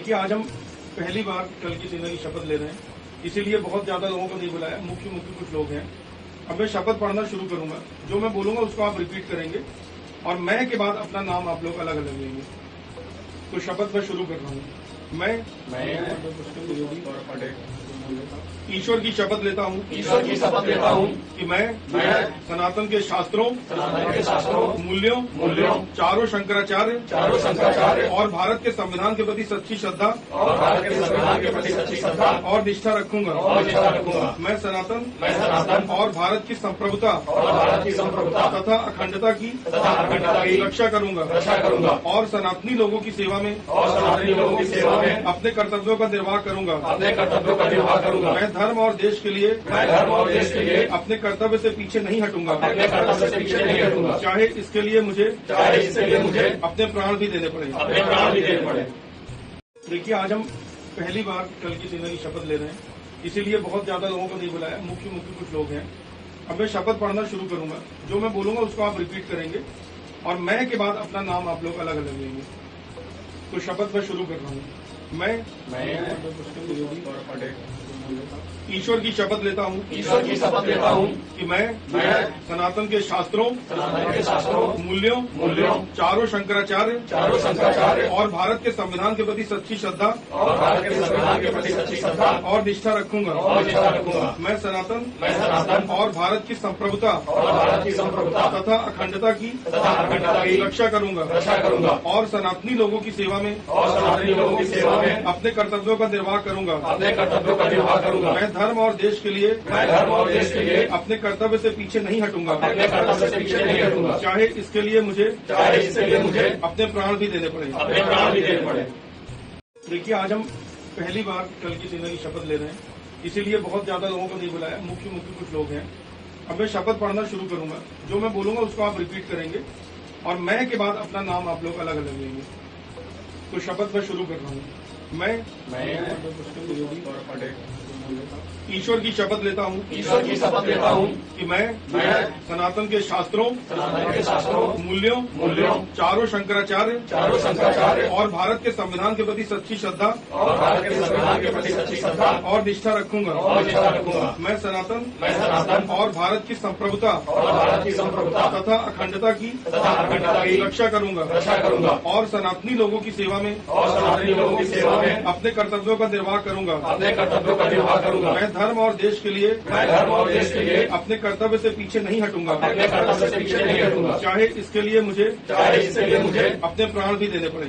देखिए, आज हम पहली बार कल की सेना की शपथ ले रहे हैं, इसीलिए बहुत ज्यादा लोगों को नहीं बुलाया। मुख्य कुछ लोग हैं। अब मैं शपथ पढ़ना शुरू करूंगा, जो मैं बोलूंगा उसको आप रिपीट करेंगे और मैं के बाद अपना नाम आप लोग अलग अलग लेंगे। तो शपथ मैं शुरू कर रहा हूँ। मैं ईश्वर की शपथ लेता हूँ कि मैं सनातन के शास्त्रों मूल्यों चारों शंकराचार्य और भारत के संविधान के प्रति सच्ची श्रद्धा और निष्ठा रखूंगा। मैं सनातन और भारत की संप्रभुता तथा अखंडता की रक्षा करूंगा और सनातनी लोगों की सेवा में अपने कर्तव्यों का निर्वाह करूंगा। मैं धर्म और देश के लिए अपने कर्तव्य से पीछे नहीं हटूंगा, चाहे इसके लिए मुझे अपने प्राण भी देने पड़े। देखिए, आज हम पहली बार कल की सेना की शपथ ले रहे हैं, इसीलिए बहुत ज्यादा लोगों को नहीं बुलाया। मुख्य कुछ लोग हैं। अब मैं शपथ पढ़ना शुरू करूंगा, जो मैं बोलूंगा उसको आप रिपीट करेंगे और मैं के बाद अपना नाम आप लोग अलग अलग लेंगे। तो शपथ मैं शुरू कर रहा हूँ। मैं ईश्वर की शपथ लेता हूँ कि मैं सनातन के शास्त्रों मूल्यों चारों शंकराचार्य और भारत के संविधान के प्रति सच्ची श्रद्धा और निष्ठा रखूंगा। मैं सनातन और भारत की संप्रभुता तथा अखंडता की रक्षा करूंगा और सनातनी लोगों की सेवा में अपने कर्तव्यों का निर्वाह करूंगा। मैं धर्म और देश के लिए अपने कर्तव्य से पीछे नहीं हटूंगा, चाहे इसके लिए मुझे अपने प्राण भी देने पड़े। देखिए, आज हम पहली बार कल की सेना की शपथ ले रहे हैं, इसीलिए बहुत ज्यादा लोगों को नहीं बुलाया। मुख्य कुछ लोग हैं। अब मैं शपथ पढ़ना शुरू करूंगा, जो मैं बोलूंगा उसको आप रिपीट करेंगे और मैं के बाद अपना नाम आप लोग अलग अलग लेंगे। तो शपथ मैं शुरू कर रहा हूँ। मैं ईश्वर की शपथ लेता हूँ कि मैं सनातन के शास्त्रों मूल्यों चारों शंकराचार्य और भारत के संविधान के प्रति सच्ची श्रद्धा और निष्ठा रखूंगा। मैं सनातन और भारत की संप्रभुता तथा अखंडता की रक्षा करूंगा और सनातनी लोगों की सेवा में अपने कर्तव्यों का निर्वाह करूंगा। मैं धर्म और देश के लिए अपने कर्तव्य से पीछे नहीं हटूंगा, चाहे इसके लिए मुझे अपने प्राण भी देने पड़े।